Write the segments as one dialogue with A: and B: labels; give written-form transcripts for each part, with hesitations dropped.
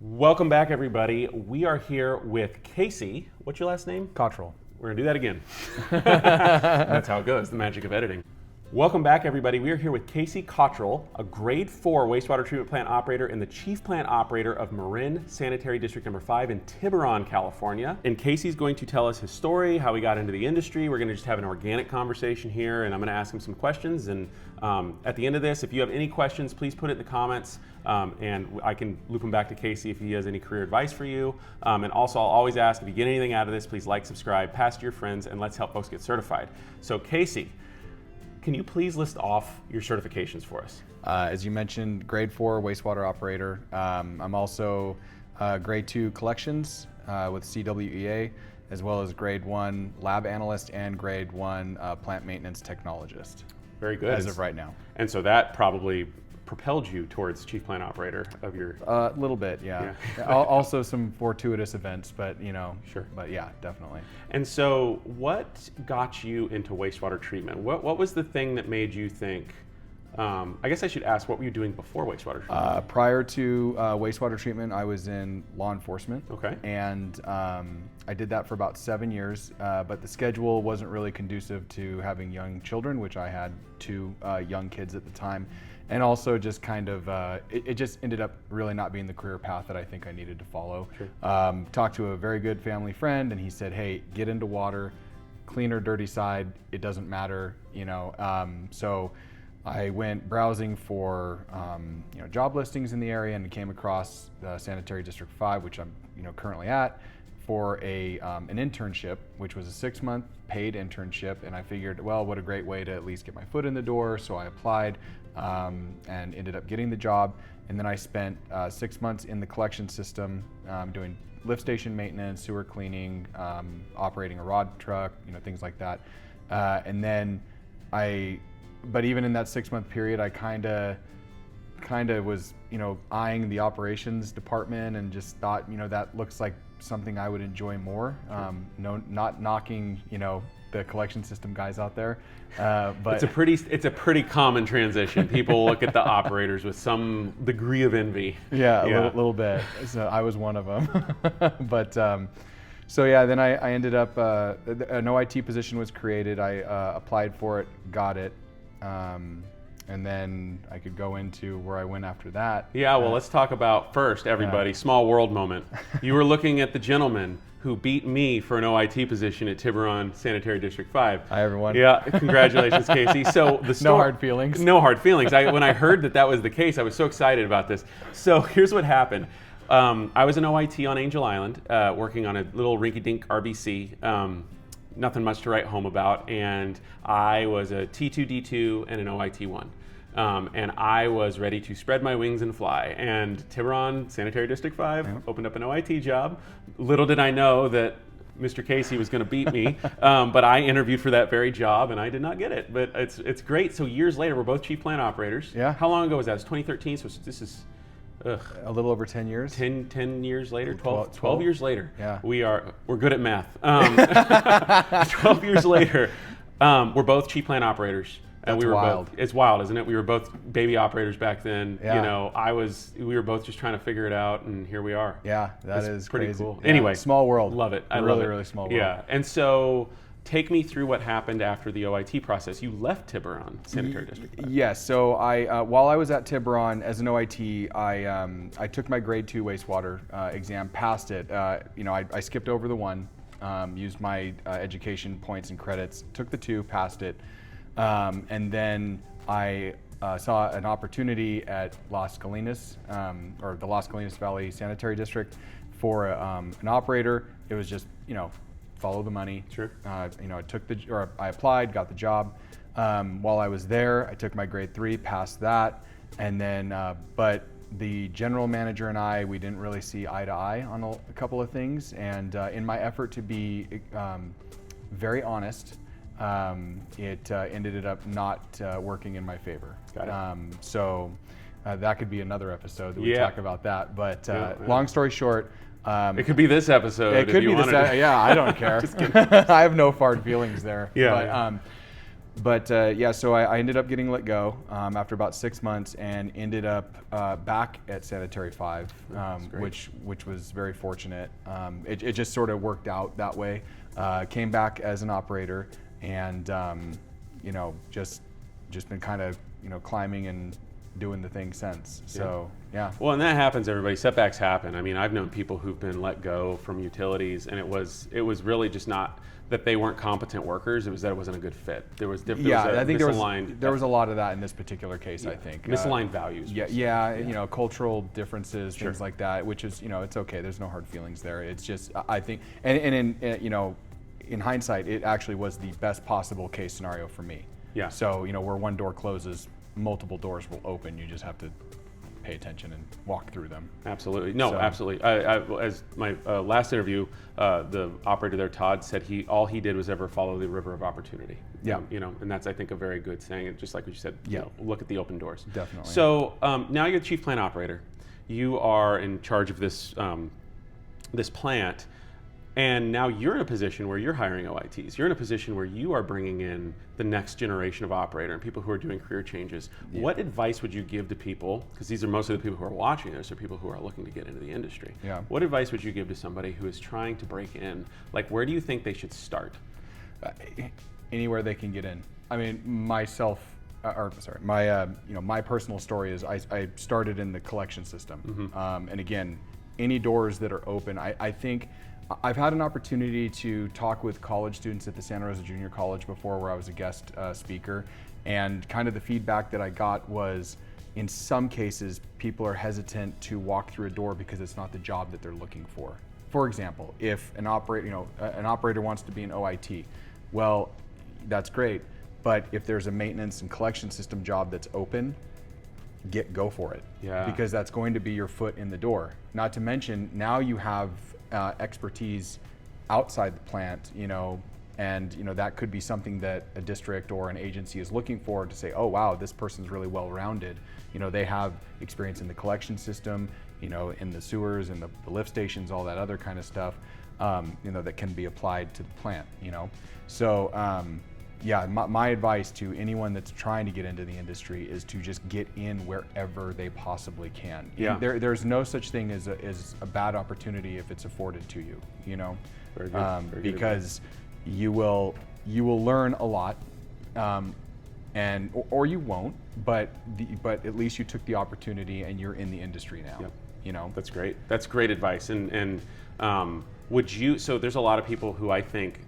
A: Welcome back, everybody. We are here with Casey. What's your last name?
B: Cottrell.
A: We're gonna do that again. That's how it goes, the magic of editing. Welcome back, everybody. We are here with Casey Cottrell, a grade 4 wastewater treatment plant operator and the chief plant operator of Marin Sanitary District Number 5 in Tiburon, California. And Casey's going to tell us his story, how he got into the industry. We're gonna just have an organic conversation here, and I'm gonna ask him some questions. And at the end of this, if you have any questions, please put it in the comments, and I can loop them back to Casey if he has any career advice for you. And also, I'll always ask, if you get anything out of this, please like, subscribe, pass to your friends, and let's help folks get certified. So Casey, can you please list off your certifications for us?
B: As you mentioned, grade 4 wastewater operator. I'm also grade 2 collections with CWEA, as well as grade 1 lab analyst and grade 1 plant maintenance technologist.
A: Very good.
B: As of right now.
A: And so that probably propelled you towards chief plant operator of your...
B: A little bit, yeah. Also some fortuitous events, but you know.
A: Sure.
B: But yeah, definitely.
A: And so what got you into wastewater treatment? What was the thing that made you think, I guess I should ask, what were you doing before wastewater treatment?
B: Prior to wastewater treatment, I was in law enforcement.
A: Okay.
B: And I did that for about 7 years, but the schedule wasn't really conducive to having young children, which I had 2 young kids at the time. And also just kind of, it just ended up really not being the career path that I think I needed to follow. Sure. Talked to a very good family friend, and he said, hey, get into water, clean or dirty side, it doesn't matter, you know. So I went browsing for job listings in the area and came across Sanitary District 5, which I'm currently at, for an internship, which was a 6-month paid internship. And I figured, well, what a great way to at least get my foot in the door. So I applied and ended up getting the job. And then I spent 6 months in the collection system doing lift station maintenance, sewer cleaning, operating a rod truck, things like that. And then but even in that 6-month period, I kind of was, eyeing the operations department and just thought, that looks like something I would enjoy more. Sure. Not knocking, the collection system guys out there, but
A: it's a pretty common transition. People look at the operators with some degree of envy.
B: Yeah, a little bit. So I was one of them, but. So yeah, then I ended up, an OIT position was created. I applied for it, got it. And then I could go into where I went after that.
A: Yeah, well, let's talk about first, everybody, small world moment. You were looking at the gentleman who beat me for an OIT position at Tiburon Sanitary District 5.
B: Hi, everyone.
A: Yeah, congratulations, Casey. So the story,
B: no hard feelings.
A: No hard feelings. When I heard that was the case, I was so excited about this. So here's what happened. I was an OIT on Angel Island, working on a little rinky-dink RBC. Nothing much to write home about, and I was a T2, D2, and an OIT 1. And I was ready to spread my wings and fly. And Tiburon Sanitary District 5 opened up an OIT job. Little did I know that Mr. Casey was going to beat me, but I interviewed for that very job, and I did not get it. But it's great. So years later, we're both chief plant operators.
B: Yeah.
A: How long ago was that? It was 2013, so this is...
B: A little over 10 years.
A: 10 years later, 12 years later.
B: Yeah.
A: We're good at math. 12 years later, we're both chief plant operators. And
B: That's wild.
A: It's wild, isn't it? We were both baby operators back then.
B: Yeah.
A: We were both just trying to figure it out, and here we are.
B: Yeah, that is
A: pretty
B: crazy.
A: cool.
B: Yeah.
A: Anyway,
B: small world.
A: Love it. I
B: really,
A: love it.
B: really small world.
A: Yeah. And so take me through what happened after the OIT process. You left Tiburon Sanitary District 5.
B: Yes. So while I was at Tiburon as an OIT, I took my grade 2 wastewater exam, passed it. I skipped over the 1, used my education points and credits, took the 2, passed it, and then I saw an opportunity at Las Colinas, or the Las Colinas Valley Sanitary District, for an operator. It was just follow the money.
A: Sure.
B: I applied, got the job. While I was there, I took my grade 3, passed that, and then, but the general manager and we didn't really see eye to eye on a couple of things. And in my effort to be very honest, it ended up not working in my favor.
A: Got it.
B: So that could be another episode that we talk about that. But long story short,
A: it could be this episode.
B: It could be this. Yeah, I don't care.
A: Just kidding.
B: I have no hard feelings there.
A: Yeah.
B: But yeah, so I ended up getting let go after about 6 months and ended up back at Sanitary 5, which was very fortunate. It just sort of worked out that way. Came back as an operator and you know, just been kind of, you know, climbing and doing the thing since. So yeah.
A: Well, and that happens, everybody. Setbacks happen. I mean, I've known people who've been let go from utilities, and it was really just not that they weren't competent workers. It was that it wasn't a good fit. I think
B: there was a lot of that in this particular case. I think
A: misaligned values.
B: Yeah, you know, cultural differences, things like that. Which is, you know, it's okay. There's no hard feelings there. It's just, I think, and in you know, in hindsight, it actually was the best possible case scenario for me.
A: Yeah.
B: So, you know, where one door closes, multiple doors will open. You just have to pay attention and walk through them.
A: Absolutely. No, absolutely. As my last interview, the operator there, Todd, said all he did was ever follow the river of opportunity.
B: Yeah.
A: You know, and that's, I think, a very good saying. And just like what you said, you know, look at the open doors.
B: Definitely.
A: So now you're the chief plant operator. You are in charge of this this plant. And now you're in a position where you're hiring OITs. You're in a position where you are bringing in the next generation of operator and people who are doing career changes. Yeah. What advice would you give to people, because these are mostly the people who are watching this, or people who are looking to get into the industry.
B: Yeah.
A: What advice would you give to somebody who is trying to break in? Like, where do you think they should start?
B: Anywhere they can get in. I mean, my you know, my personal story is I started in the collection system. And again, any doors that are open, I think, I've had an opportunity to talk with college students at the Santa Rosa Junior College before, where I was a guest speaker, and kind of the feedback that I got was, in some cases, people are hesitant to walk through a door because it's not the job that they're looking for. For example, if an operator wants to be an OIT, well, that's great, but if there's a maintenance and collection system job that's open, go for it.
A: Yeah.
B: Because that's going to be your foot in the door. Not to mention, now you have expertise outside the plant, you know, and you know that could be something that a district or an agency is looking for, to say, oh wow, this person's really well-rounded. You know, they have experience in the collection system, you know, in the sewers and the lift stations, all that other kind of stuff, you know, that can be applied to the plant, you know. So yeah, my advice to anyone that's trying to get into the industry is to just get in wherever they possibly can.
A: Yeah.
B: There's no such thing as a bad opportunity if it's afforded to you, you know.
A: Very good. Very good
B: because you will learn a lot, or you won't, but at least you took the opportunity and you're in the industry now.
A: Yep.
B: You know.
A: That's great. That's great advice. And would you? So there's a lot of people who I think.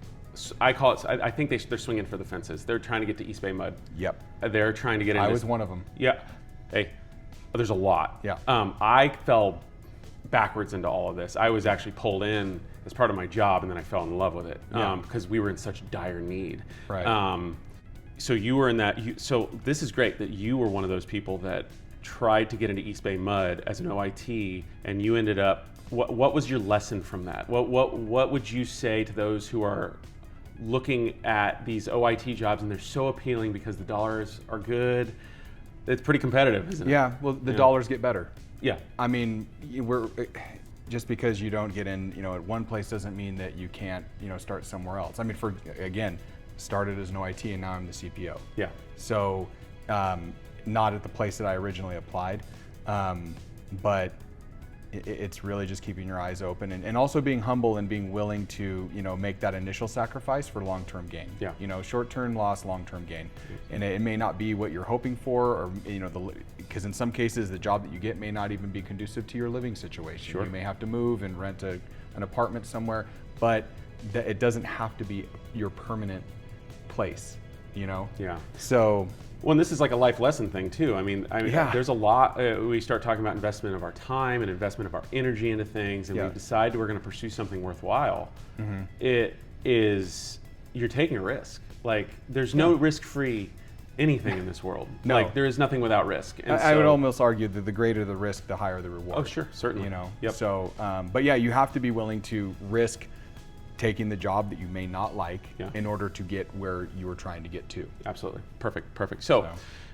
A: I think they're swinging for the fences. They're trying to get to East Bay Mud.
B: Yep.
A: They're trying to get into.
B: I was one of them.
A: Yeah. Hey, there's a lot.
B: Yeah.
A: I fell backwards into all of this. I was actually pulled in as part of my job, and then I fell in love with it because we were in such dire need.
B: Right.
A: So you were in that. So this is great that you were one of those people that tried to get into East Bay Mud as an OIT, and you ended up. What was your lesson from that? What would you say to those who are looking at these OIT jobs and they're so appealing because the dollars are good? It's pretty competitive, isn't it?
B: Yeah, well, the dollars get better.
A: Yeah.
B: I mean, just because you don't get in, you know, at one place doesn't mean that you can't, you know, start somewhere else. I mean, started as an OIT and now I'm the CPO.
A: Yeah.
B: So, not at the place that I originally applied, but it's really just keeping your eyes open and also being humble and being willing to, you know, make that initial sacrifice for long-term gain.
A: Yeah.
B: You know, short-term loss, long-term gain. And it may not be what you're hoping for, or, you know, because in some cases the job that you get may not even be conducive to your living situation.
A: Sure.
B: You may have to move and rent an apartment somewhere, but it doesn't have to be your permanent place, you know?
A: Yeah.
B: So.
A: Well, and this is like a life lesson thing too. I mean,
B: yeah.
A: There's a lot. We start talking about investment of our time and investment of our energy into things, and we decide we're going to pursue something worthwhile. Mm-hmm. You're taking a risk. Like, there's no risk-free anything in this world.
B: No.
A: Like, there is nothing without risk. And
B: I would almost argue that the greater the risk, the higher the reward.
A: Oh, sure, certainly.
B: You know.
A: Yep.
B: So, but yeah, you have to be willing to risk taking the job that you may not like in order to get where you were trying to get to.
A: Absolutely. Perfect. So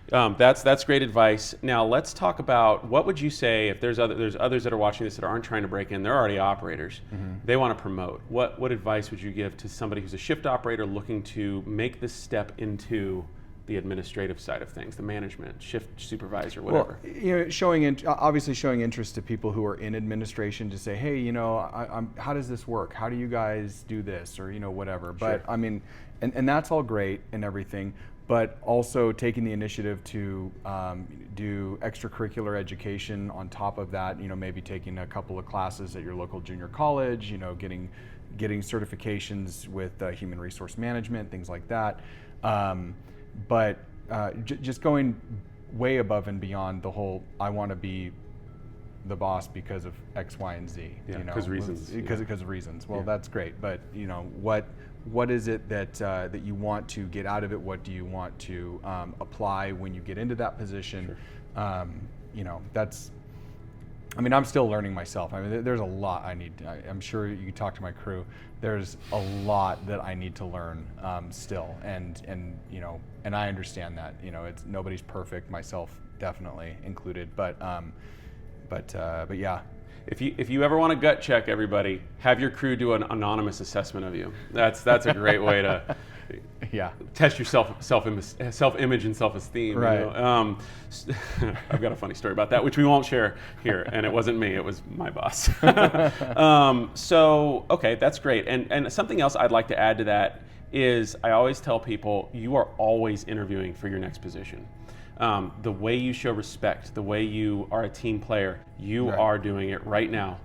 A: that's great advice. Now let's talk about, what would you say if there's others that are watching this that aren't trying to break in, they're already operators, they want to promote. What advice would you give to somebody who's a shift operator looking to make this step into the administrative side of things, the management, shift supervisor, whatever?
B: Well, obviously showing interest to people who are in administration to say, hey, how does this work? How do you guys do this? Or, whatever. But I mean, and that's all great and everything, but also taking the initiative to do extracurricular education on top of that, maybe taking a couple of classes at your local junior college, getting certifications with human resource management, things like that. But just going way above and beyond the whole, I want to be the boss because of X, Y, and Z.
A: Because reasons.
B: Because of reasons. Well, that's great. But what is it that you want to get out of it? What do you want to apply when you get into that position? That's. I mean, I'm still learning myself. I mean, there's a lot I need. I'm sure you can talk to my crew. There's a lot that I need to learn still, and I understand that. It's nobody's perfect, myself definitely included. But yeah.
A: If you ever want a gut check, everybody, have your crew do an anonymous assessment of you. That's a great way to test your self-image and self-esteem.
B: Right.
A: I've got a funny story about that, which we won't share here, and it wasn't me; it was my boss. So okay, that's great. And something else I'd like to add to that is, I always tell people, you are always interviewing for your next position. The way you show respect, the way you are a team player, you are doing it right now.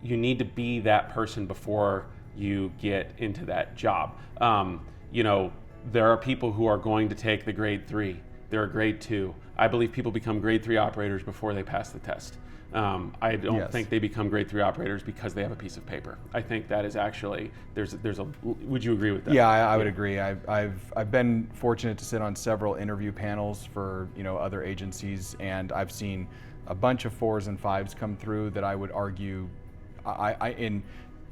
A: You need to be that person before you get into that job. There are people who are going to take the grade 3. There are grade 2. I believe people become grade 3 operators before they pass the test. I don't think they become grade 3 operators because they have a piece of paper. I think that is actually, would you agree with that?
B: Yeah, I would agree. I've been fortunate to sit on several interview panels for other agencies, and I've seen a bunch of 4s and 5s come through that I would argue,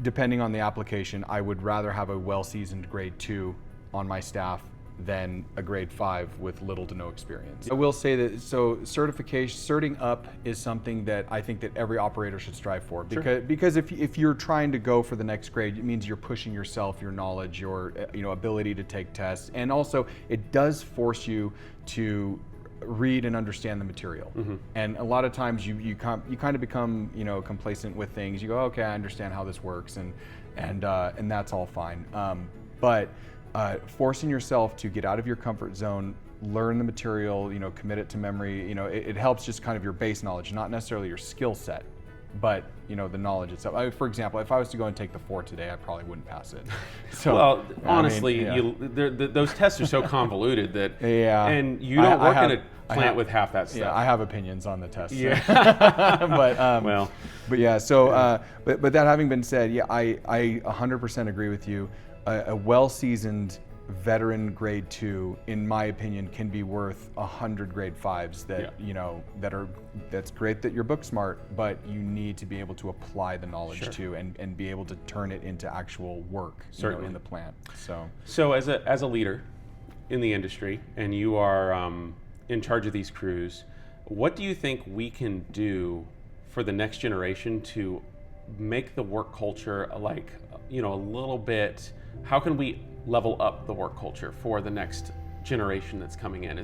B: depending on the application, I would rather have a well-seasoned grade 2 on my staff than a grade 5 with little to no experience. I will say that, certing up is something that I think that every operator should strive for, because if you're trying to go for the next grade, it means you're pushing yourself, your knowledge, your ability to take tests, and also it does force you to read and understand the material. And a lot of times you kind of become complacent with things. You go, okay, I understand how this works, and that's all fine. But forcing yourself to get out of your comfort zone, learn the material, commit it to memory, it helps just kind of your base knowledge, not necessarily your skill set, but the knowledge itself. For example, if I was to go and take the 4 today, I probably wouldn't pass it. So,
A: well, honestly, those tests are so convoluted that, and you don't work in a plant with half that stuff.
B: Yeah, I have opinions on the test.
A: Yeah.
B: But yeah. So, but that having been said, I 100% agree with you. A well-seasoned veteran grade 2, in my opinion, can be worth 100 grade 5s that's great that you're book smart, but you need to be able to apply the knowledge to and be able to turn it into actual work in the plant.
A: So as a leader in the industry, and you are in charge of these crews, what do you think we can do for the next generation to make the work culture a little bit? How can we level up the work culture for the next generation that's coming in?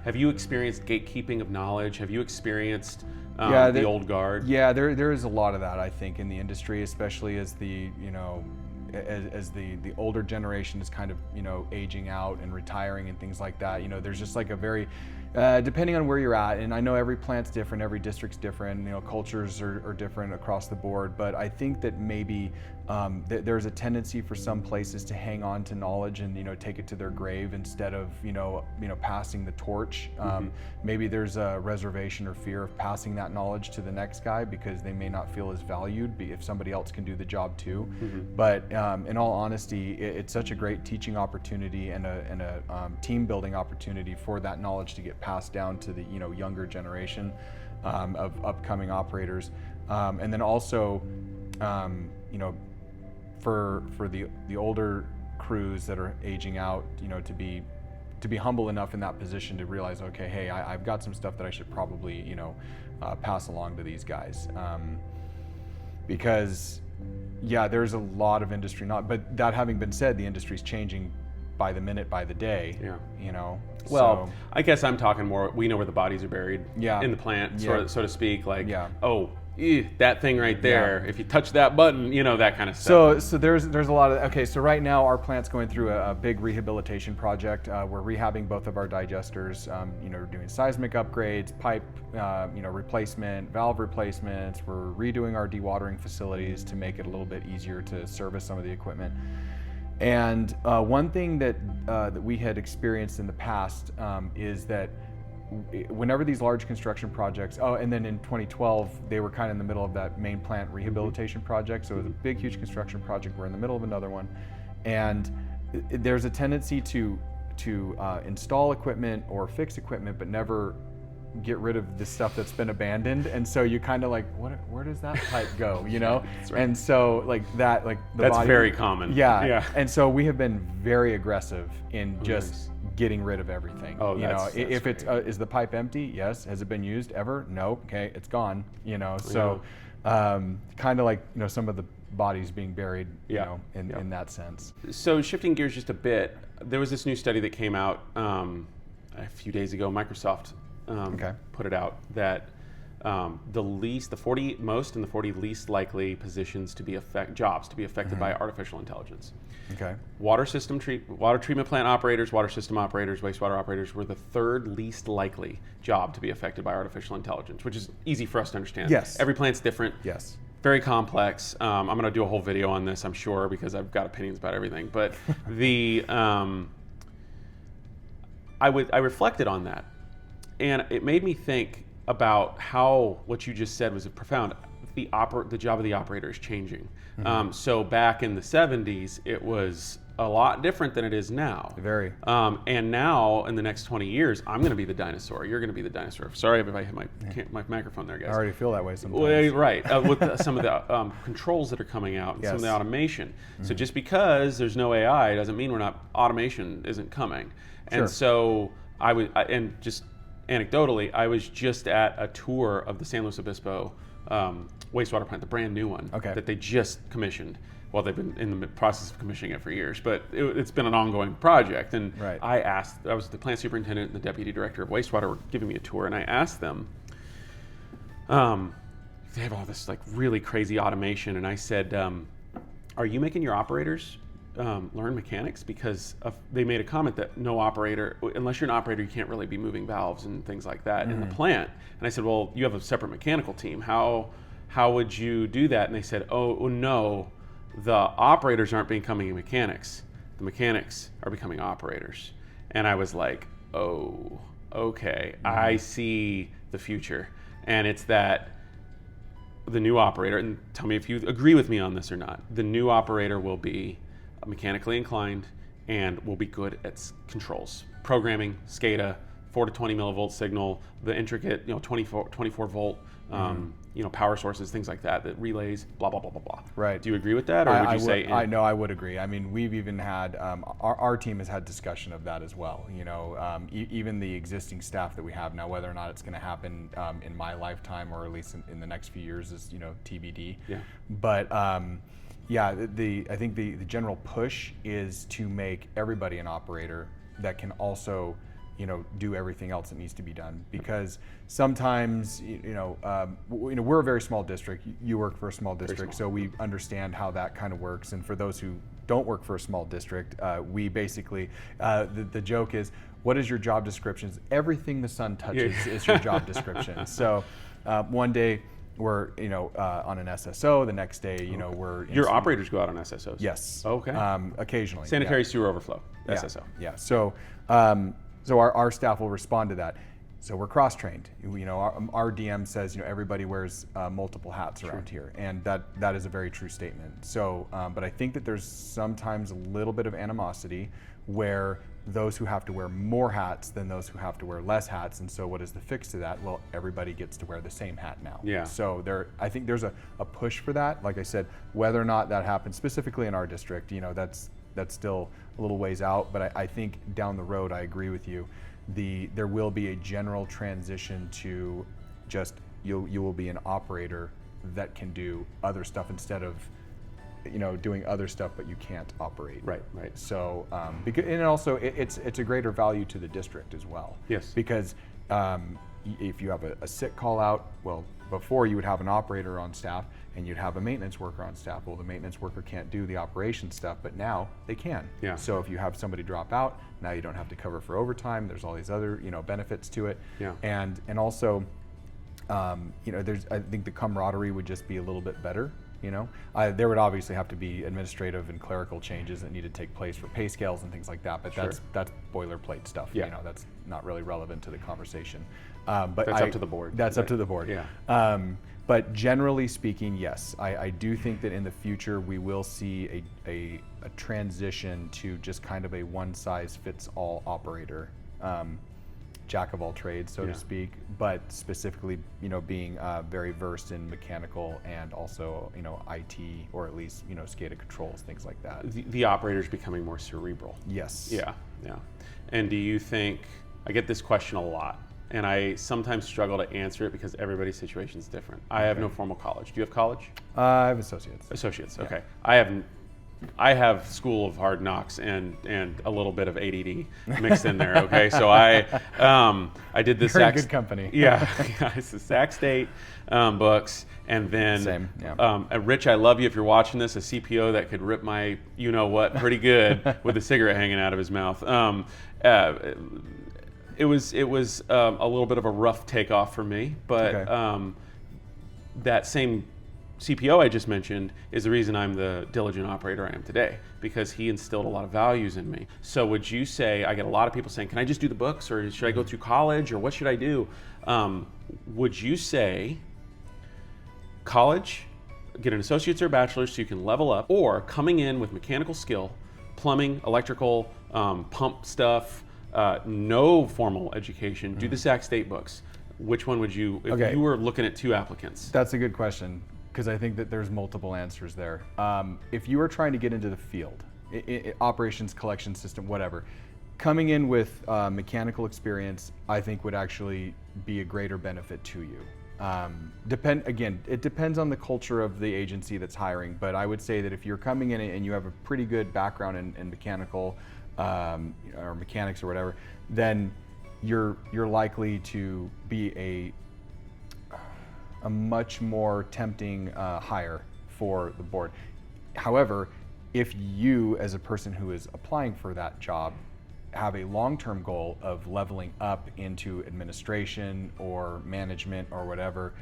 A: Have you experienced gatekeeping of knowledge? Have you experienced the old guard?
B: Yeah, there is a lot of that, I think, in the industry, especially as the older generation is kind of aging out and retiring and things like that. There's just like a very depending on where you're at, and I know every plant's different, every district's different, cultures are different across the board, but I think that maybe there's a tendency for some places to hang on to knowledge and take it to their grave instead of passing the torch. Maybe there's a reservation or fear of passing that knowledge to the next guy because they may not feel as valued if somebody else can do the job too. But in all honesty, it's such a great teaching opportunity and a team building opportunity for that knowledge to get passed down to the younger generation of upcoming operators, and then also for the older crews that are aging out, to be humble enough in that position to realize, okay, hey, I've got some stuff that I should probably, pass along to these guys, because yeah, there's a lot of industry but that having been said, the industry's changing by the minute, by the day.
A: Yeah. Well,
B: so,
A: I guess I'm talking more, we know where the bodies are buried in the plant, so to speak, like, that thing right there, if you touch that button, that kind of stuff.
B: So there's a lot of, so right now our plant's going through a big rehabilitation project. We're rehabbing both of our digesters, we're doing seismic upgrades, pipe, replacement, valve replacements. We're redoing our dewatering facilities to make it a little bit easier to service some of the equipment. And one thing that we had experienced in the past is that whenever these large construction projects, and then in 2012, they were kind of in the middle of that main plant rehabilitation project. So it was a big, huge construction project. We're in the middle of another one. And there's a tendency to install equipment or fix equipment, but never get rid of the stuff that's been abandoned. And so you kind of like, where does that pipe go, That's right. And so that's body,
A: very common.
B: Yeah. And so we have been very aggressive in just getting rid of everything.
A: That's
B: if
A: great.
B: it's is the pipe empty? Yes. Has it been used ever? No. Okay, it's gone. So kind of like some of the bodies being buried. In that sense.
A: So shifting gears just a bit, there was this new study that came out a few days ago. Microsoft put it out that the 40 most and the 40 least likely positions to be jobs to be affected by artificial intelligence.
B: Okay.
A: Water treatment plant operators, water system operators, wastewater operators were the third least likely job to be affected by artificial intelligence, which is easy for us to understand.
B: Yes.
A: Every plant's different.
B: Yes.
A: Very complex. I'm going to do a whole video on this, I'm sure, because I've got opinions about everything. But I reflected on that, and it made me think about how what you just said was profound. The job of the operator is changing. So back in the 70s, it was a lot different than it is now.
B: Very.
A: And now, in the next 20 years, I'm going to be the dinosaur. You're going to be the dinosaur. Sorry if I hit my microphone there, guys.
B: I already feel that way sometimes.
A: Well, right. With some of the controls that are coming out and some of the automation. So just because there's no AI doesn't mean automation isn't coming. And so and just anecdotally, I was just at a tour of the San Luis Obispo wastewater plant, the brand new one that they just commissioned. Well, they've been in the process of commissioning it for years, but it's been an ongoing project. And I was the plant superintendent and the deputy director of wastewater were giving me a tour, and I asked them, they have all this really crazy automation, and I said, are you making your operators learn mechanics? Because they made a comment that no operator, unless you're an operator, you can't really be moving valves and things like that in the plant. And I said, well, you have a separate mechanical team. How would you do that? And they said, oh no, the operators aren't becoming mechanics. The mechanics are becoming operators. And I was like, oh, okay, I see the future. And it's that the new operator, and tell me if you agree with me on this or not, the new operator will be mechanically inclined and will be good at controls, programming, SCADA, 4 to 20 millivolt signal, the intricate 24 volt power sources, things like that relays, blah blah blah blah blah.
B: Right.
A: Do you agree with that, or would you say?
B: I would agree. I mean, we've even had our team has had discussion of that as well. Even the existing staff that we have now, whether or not it's going to happen in my lifetime or at least in the next few years is TBD.
A: Yeah.
B: But I think the general push is to make everybody an operator that can also do everything else that needs to be done, because sometimes we're a very small district. You work for a small district, so we understand how that kind of works. And for those who don't work for a small district, we basically the joke is, what is your job description? Everything the sun touches is your job description. So one day we're on an SSO, the next day we're
A: your operators go out on SSOs.
B: Yes.
A: Okay.
B: Occasionally.
A: Sanitary sewer overflow. SSO.
B: Yeah. So our staff will respond to that. So we're cross-trained. Our DM says everybody wears multiple hats around here, and that is a very true statement. So, but I think that there's sometimes a little bit of animosity where those who have to wear more hats than those who have to wear less hats. And so what is the fix to that? Well, everybody gets to wear the same hat now.
A: Yeah.
B: So I think there's a push for that. Like I said, whether or not that happens specifically in our district, that's still a little ways out, but I think down the road, I agree with you. There will be a general transition to just you will be an operator that can do other stuff instead of doing other stuff, but you can't operate.
A: Right.
B: So, and also it's a greater value to the district as well.
A: Yes.
B: Because if you have a sick call out, well, before you would have an operator on staff and you'd have a maintenance worker on staff. Well, the maintenance worker can't do the operation stuff, but now they can.
A: Yeah.
B: So if you have somebody drop out, now you don't have to cover for overtime. There's all these other benefits to it.
A: Yeah.
B: And also, I think the camaraderie would just be a little bit better. There would obviously have to be administrative and clerical changes that need to take place for pay scales and things like that, but that's boilerplate stuff.
A: Yeah.
B: That's not really relevant to the conversation. But
A: that's up to the board.
B: That's up to the board.
A: Yeah.
B: But generally speaking, yes, I do think that in the future we will see a transition to just kind of a one-size-fits-all operator. Jack of all trades, so to speak, but specifically, being very versed in mechanical and also, IT, or at least, SCADA controls, things like that.
A: The operator's becoming more cerebral.
B: Yes.
A: Yeah. And do you think, I get this question a lot, and I sometimes struggle to answer it because everybody's situation is different. I have no formal college. Do you have college?
B: I have associates.
A: Associates,
B: Yeah.
A: okay. I have School of Hard Knocks and a little bit of ADD mixed in there. Okay, so I did the
B: You're in good company.
A: Yeah, it's the Sac State books, and then
B: Same, yeah.
A: Rich, I love you if you're watching this. A CPO that could rip my pretty good with a cigarette hanging out of his mouth. It was a little bit of a rough takeoff for me, but
B: Okay.
A: That same CPO I just mentioned is the reason I'm the diligent operator I am today, because he instilled a lot of values in me. So would you say, I get a lot of people saying, can I just do the books, or should I go through college, or what should I do? Would you say college, get an associate's or a bachelor's so you can level up, or coming in with mechanical skill, plumbing, electrical, pump stuff, no formal education, do the Sac State books? Which one would you, if you were looking at two applicants?
B: That's a good question, because I think that there's multiple answers there. If you are trying to get into the field, operations, collection system, whatever, coming in with mechanical experience, I think would actually be a greater benefit to you. It depends on the culture of the agency that's hiring, but I would say that if you're coming in and you have a pretty good background in mechanical or mechanics or whatever, then you're likely to be a much more tempting hire for the board. However, if you, as a person who is applying for that job, have a long-term goal of leveling up into administration or management or whatever,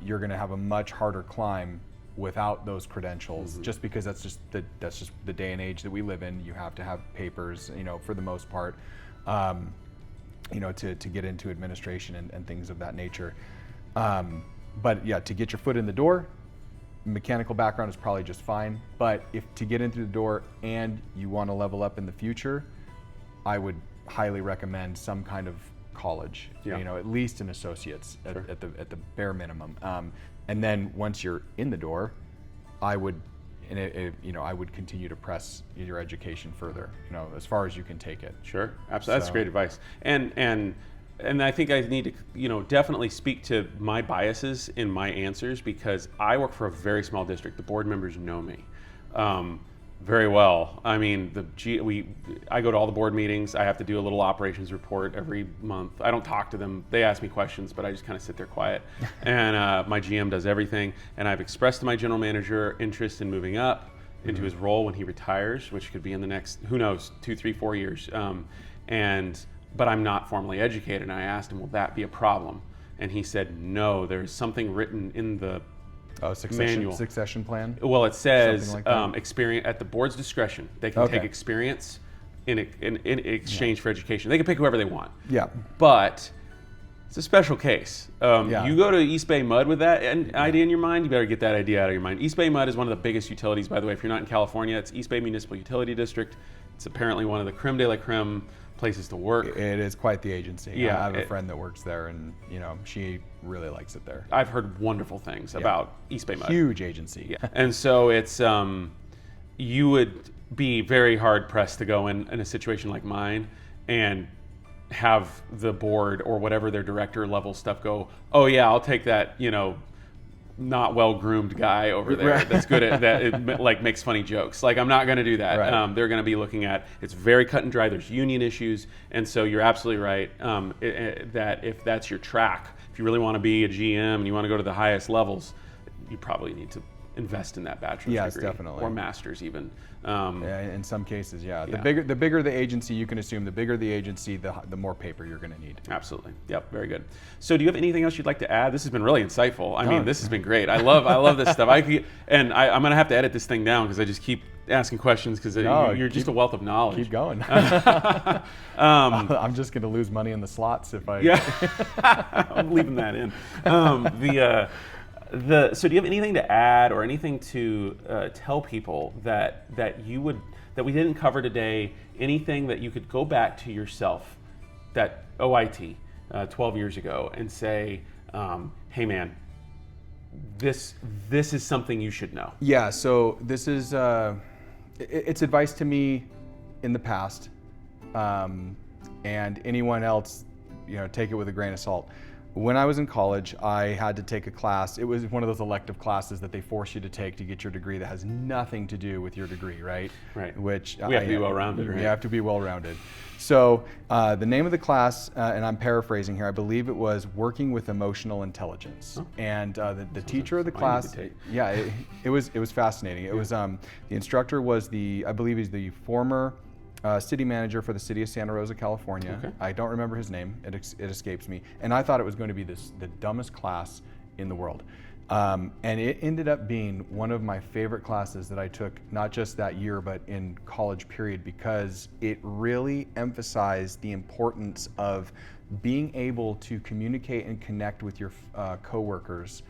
B: you're going to have a much harder climb without those credentials, just because that's just the day and age that we live in. You have to have papers, for the most part, to get into administration and things of that nature. But yeah, to get your foot in the door, mechanical background is probably just fine. But if to get in through the door and you want to level up in the future, I would highly recommend some kind of college. At least an associate's at the bare minimum. And then once you're in the door, I would continue to press your education further, as far as you can take it.
A: Sure, absolutely. That's great advice. And I think I need to, definitely speak to my biases in my answers, because I work for a very small district. The board members know me very well. I mean, I go to all the board meetings. I have to do a little operations report every month. I don't talk to them. They ask me questions, but I just kind of sit there quiet. And my GM does everything. And I've expressed to my general manager interest in moving up into his role when he retires, which could be in the next, who knows, 2, 3, 4 years. But I'm not formally educated. And I asked him, will that be a problem? And he said, no, there's something written in the manual.
B: Succession plan?
A: Well, it says
B: like
A: experience at the board's discretion. They can take experience in exchange for education. They can pick whoever they want.
B: Yeah.
A: But it's a special case. You go to East Bay Mud with that idea in your mind, you better get that idea out of your mind. East Bay Mud is one of the biggest utilities, by the way. If you're not in California, it's East Bay Municipal Utility District. It's apparently one of the creme de la creme places to work.
B: It is quite the agency.
A: Yeah,
B: I have a friend that works there, and she really likes it there.
A: I've heard wonderful things about East Bay Mud.
B: Huge agency.
A: Yeah. And so it's you would be very hard pressed to go in a situation like mine and have the board or whatever their director level stuff go, oh yeah, I'll take that, not well groomed guy over there
B: Right.
A: that's good at that, it, like makes funny jokes. Like I'm not going to do that.
B: Right.
A: They're going to be looking at, it's very cut and dry. There's union issues, and so you're absolutely right that if that's your track, if you really want to be a GM and you want to go to the highest levels, you probably need to invest in that bachelor's
B: Yes,
A: degree,
B: definitely.
A: or master's even.
B: In some cases, yeah.
A: Yeah.
B: The bigger the agency, you can assume the bigger the agency, the more paper you're going to need.
A: Absolutely. Yep. Very good. So, do you have anything else you'd like to add? This has been really insightful. I mean, this has been great. I love this stuff. I'm going to have to edit this thing down because I just keep asking questions because you're just a wealth of knowledge.
B: Keep going. I'm just going to lose money in the slots if I.
A: Yeah. I'm leaving that in. So do you have anything to add or anything to tell people that we didn't cover today? Anything that you could go back to yourself, that OIT 12 years ago, and say, hey man, this is something you should know?
B: Yeah. So this is it's advice to me in the past, and anyone else, take it with a grain of salt. When I was in college, I had to take a class. It was one of those elective classes that they force you to take to get your degree that has nothing to do with your degree, right?
A: Right.
B: Which
A: we have to be well-rounded, right?
B: You have to be well-rounded. So the name of the class, and I'm paraphrasing here, I believe it was Working with Emotional Intelligence.
A: Oh.
B: And the teacher of the class, it was fascinating. It was the instructor was I believe he's the former city manager for the city of Santa Rosa, California.
A: Okay.
B: I don't remember his name. It escapes me. And I thought it was going to be the dumbest class in the world. And it ended up being one of my favorite classes that I took, not just that year, but in college period, because it really emphasized the importance of being able to communicate and connect with your coworkers,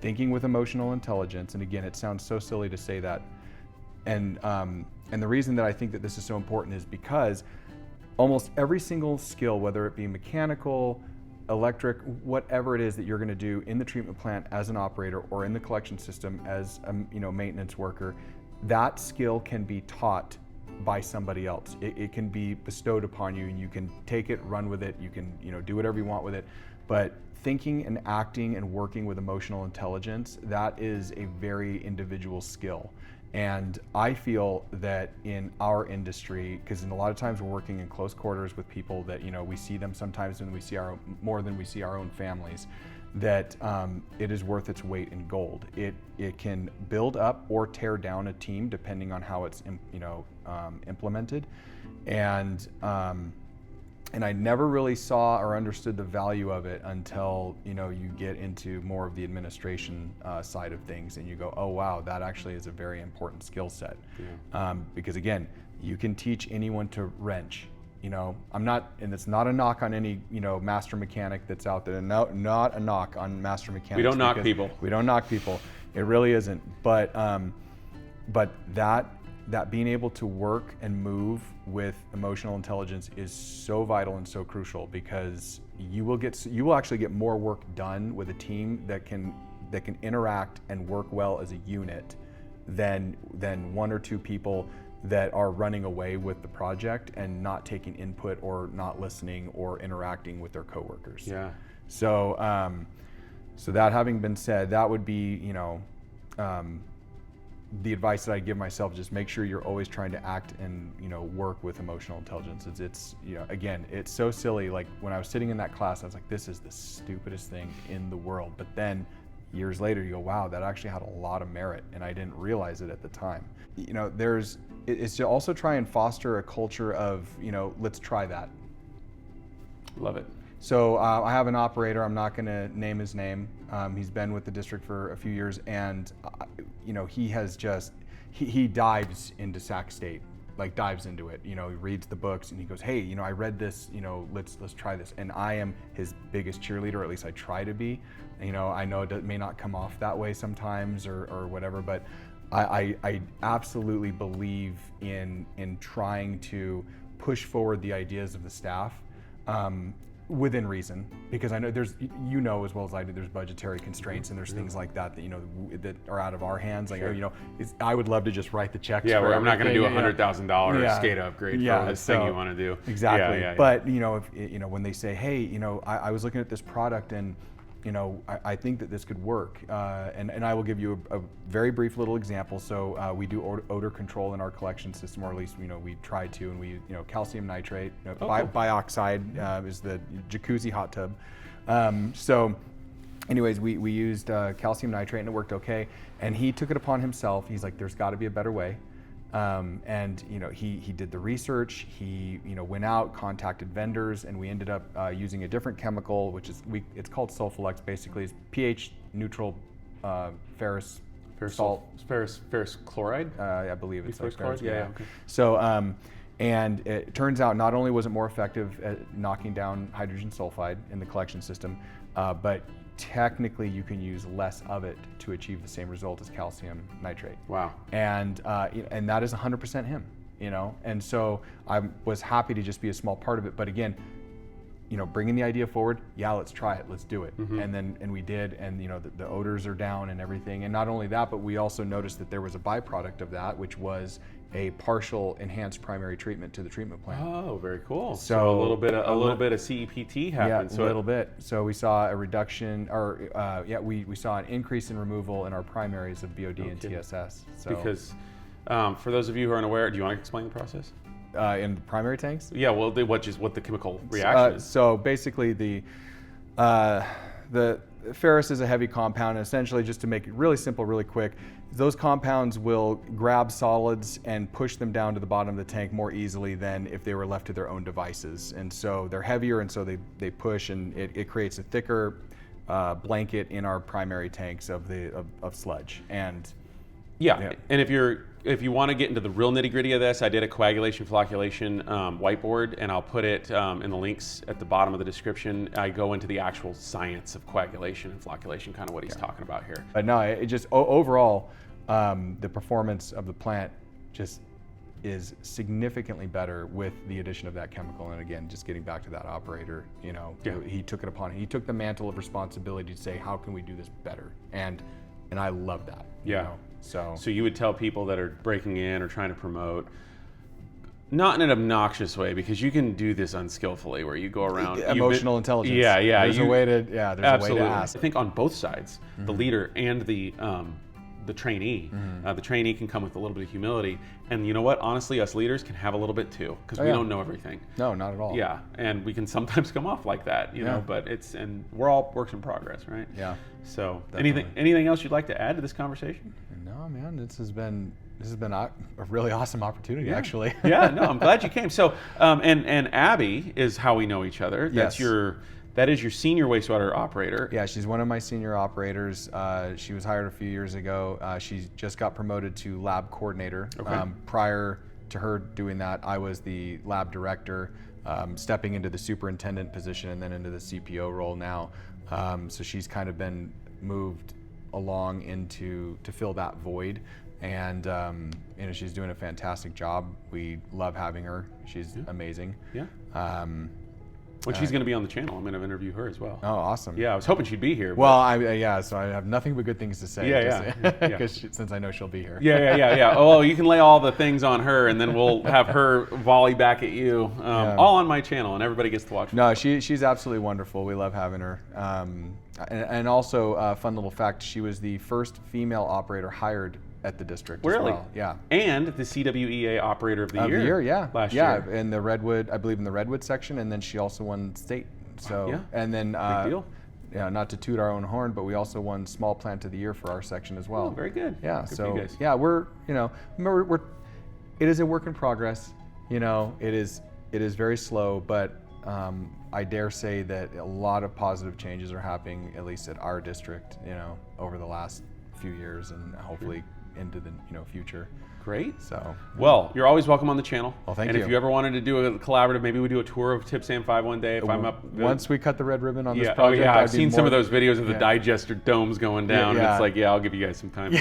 B: thinking with emotional intelligence. And again, it sounds so silly to say that. And the reason that I think that this is so important is because almost every single skill, whether it be mechanical, electric, whatever it is that you're going to do in the treatment plant as an operator or in the collection system as a maintenance worker, that skill can be taught by somebody else. It can be bestowed upon you, and you can take it, run with it. You can do whatever you want with it. But thinking and acting and working with emotional intelligence, that is a very individual skill. And I feel that in our industry, because in a lot of times we're working in close quarters with people that we see them sometimes more than we see our own families, that it is worth its weight in gold. It can build up or tear down a team depending on how it's implemented, and I never really saw or understood the value of it until you get into more of the administration side of things, and you go, oh wow, that actually is a very important skill set. Yeah. Because again, you can teach anyone to wrench. I'm not, and it's not a knock on any master mechanic that's out there. No, not a knock on master mechanics.
A: We don't knock people.
B: We don't knock people. It really isn't. But that being able to work and move with emotional intelligence is so vital and so crucial, because you will actually get more work done with a team that can interact and work well as a unit than one or two people that are running away with the project and not taking input or not listening or interacting with their coworkers.
A: Yeah.
B: So that having been said, that would be the advice that I give myself. Just make sure you're always trying to act and work with emotional intelligence. It's again, it's so silly. Like when I was sitting in that class, I was like, this is the stupidest thing in the world. But then years later, you go, wow, that actually had a lot of merit, and I didn't realize it at the time. It's to also try and foster a culture of let's try that.
A: Love it.
B: So I have an operator. I'm not going to name his name. He's been with the district for a few years, and he has he dives into Sac State, like dives into it. He reads the books and he goes, hey, I read this. Let's try this. And I am his biggest cheerleader, or at least I try to be. I know it may not come off that way sometimes or whatever, but I absolutely believe in trying to push forward the ideas of the staff within reason, because I know there's, you know as well as I do, there's budgetary constraints and there's things like that that are out of our hands. Like, I would love to just write the checks.
A: Yeah,
B: for
A: I'm not going to do $100,000 skate
B: SCADA
A: upgrade for this thing you want to do.
B: Exactly.
A: Yeah.
B: But if when they say, hey, I was looking at this product and I think that this could work, and I will give you a very brief little example. So we do odor control in our collection system, or at least we try to, and we calcium nitrate, bioxide is the jacuzzi hot tub. So anyways, we used calcium nitrate and it worked okay. And he took it upon himself. He's like, there's got to be a better way. And he did the research. He went out, contacted vendors, and we ended up using a different chemical, which is it's called Sulfolex. Basically, it's pH neutral ferrous salt.
A: Ferrous chloride.
B: I believe it's
A: ferrous chloride. Yeah. Okay.
B: So and it turns out not only was it more effective at knocking down hydrogen sulfide in the collection system, but technically you can use less of it to achieve the same result as calcium nitrate.
A: Wow.
B: And that is 100% him, and so I was happy to just be a small part of it. But again, bringing the idea forward, let's try it, let's do it. And we did, and the odors are down and everything. And not only that, but we also noticed that there was a byproduct of that, which was a partial enhanced primary treatment to the treatment plant.
A: Oh, very cool. So a little bit of CEPT happened.
B: Yeah, a little bit. So we saw a reduction, we saw an increase in removal in our primaries of BOD and TSS. So,
A: because for those of you who aren't aware, do you want to explain the process?
B: In the primary tanks?
A: Yeah, well, what the chemical reaction is.
B: So basically the ferrous is a heavy compound, and essentially, just to make it really simple, really quick, those compounds will grab solids and push them down to the bottom of the tank more easily than if they were left to their own devices. And so they're heavier, and so they push, and it creates a thicker blanket in our primary tanks of sludge. And
A: and if you want to get into the real nitty-gritty of this, I did a coagulation flocculation whiteboard, and I'll put it in the links at the bottom of the description. I go into the actual science of coagulation and flocculation, kind of what he's talking about here.
B: But no, it just overall, the performance of the plant just is significantly better with the addition of that chemical. And again, just getting back to that operator, he took it upon him. He took the mantle of responsibility to say, how can we do this better? And I love that. So
A: you would tell people that are breaking in or trying to promote, not in an obnoxious way, because you can do this unskillfully, where you go around
B: emotional intelligence. There's a way to ask.
A: I think on both sides, the leader and the trainee. The trainee can come with a little bit of humility, and you know what? Honestly, us leaders can have a little bit too, because we don't know everything.
B: No, not at all.
A: Yeah, and we can sometimes come off like that, know. But and we're all works in progress, right?
B: Yeah.
A: So anything else you'd like to add to this conversation?
B: No, man. This has been a really awesome opportunity, actually.
A: Yeah. No, I'm glad you came. So, and Abby is how we know each other. That is your senior wastewater operator.
B: Yeah, she's one of my senior operators. She was hired a few years ago. She just got promoted to lab coordinator.
A: Okay.
B: Prior to her doing that, I was the lab director, stepping into the superintendent position and then into the CPO role now. So she's kind of been moved along to fill that void. And she's doing a fantastic job. We love having her. She's amazing.
A: Yeah. Well, she's going to be on the channel. I'm going to interview her as well.
B: Oh, awesome.
A: Yeah, I was hoping she'd be here.
B: Well, so I have nothing but good things to say. Because since I know she'll be here.
A: Yeah. Oh, you can lay all the things on her, and then we'll have her volley back at you, all on my channel, and everybody gets to watch.
B: No, she's absolutely wonderful. We love having her. And also, a fun little fact, she was the first female operator hired at the district.
A: Really?
B: As well. Yeah.
A: And the CWEA Operator of the Year.
B: Last year. In the Redwood, I believe in the Redwood section, and then she also won state. So and then
A: big deal.
B: Yeah, not to toot our own horn, but we also won Small Plant of the Year for our section as well.
A: Oh, very good.
B: Yeah.
A: Good
B: so
A: for you guys.
B: yeah, we're it is a work in progress. It is very slow, but I dare say that a lot of positive changes are happening, at least at our district, over the last few years, and hopefully into the future.
A: Great.
B: So,
A: well, you're always welcome on the channel.
B: Well, thank
A: and
B: you.
A: if you ever wanted to do a collaborative, maybe we do a tour of Tib San 5 one day if I'm up.
B: Once we cut the red ribbon on this
A: Yeah,
B: project.
A: I've seen some of those videos of the digester domes going down.
B: Yeah.
A: It's like, I'll give you guys some time.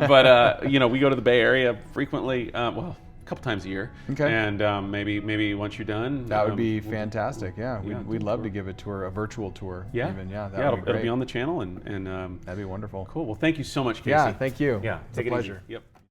A: But we go to the Bay Area frequently. Well, a couple times a year.
B: Okay.
A: And maybe once you're done,
B: that would be fantastic. Yeah, we'd love to give a tour, a virtual tour.
A: Yeah,
B: even. Yeah, that would be
A: it'll
B: great.
A: be on the channel, and
B: that'd be wonderful.
A: Cool. Well, thank you so much, Casey.
B: Yeah, thank you.
A: Yeah,
B: it's a pleasure.
A: Yep.